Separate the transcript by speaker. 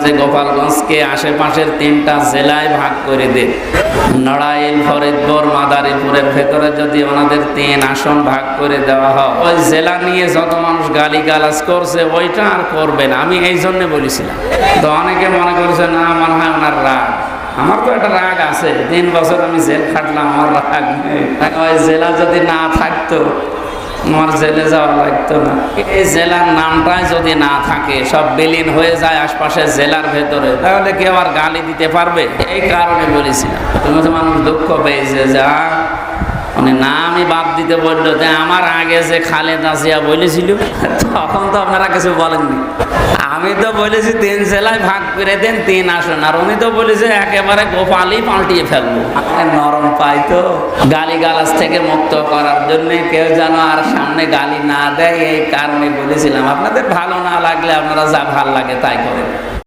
Speaker 1: যে গোপালগঞ্জকে আশেপাশের 3টা জেলায় ভাগ করে দে। নড়াইল, ফরিদপুর, মাদারীপুরের ভেতরে যদি ওনাদের 3 আসন ভাগ করে দেওয়া হয়, ওই জেলা নিয়ে যত মানুষ গালিগালাজ করছে ওইটা আর করবে না। আমি এই জন্য বলেছিলাম। তো অনেকে মনে করছে না, মনে হয় ওনার রাগ। আমার তো একটা রাগ আছে, 3 বছর আমি জেল খাটলাম, আমার রাগ নেই। ওই জেলা যদি না থাকতো আমার জেলে যাওয়া লাগতো না। এই জেলার নামটাই যদি না থাকে, সব বিলীন হয়ে যায় আশপাশের জেলার ভেতরে, তাহলে কেউ আর গালি দিতে পারবে? এই কারণে বলেছিলাম। তুমি তো মানুষ দুঃখ পেয়েছে যে মানে নামই বাদ দিতে বললো। যে আমার আগে যে খালেদা জিয়া বলেছিল, তখন তো আপনারা কিছু বলেননি। আমি তো বলেছি 3 জেলায় ভাগ করে দেন, 3 আসন। আর উনি তো বলেছে একেবারে গোপালই পাল্টিয়ে ফেলবো। নরম পাই তো গালিগালাজ থেকে মুক্ত করার জন্য, কেউ যেন আর সামনে গালি না দেয়, এই কারণে বলেছিলাম। আপনাদের ভালো না লাগলে আপনারা যা ভাল লাগে তাই করেন।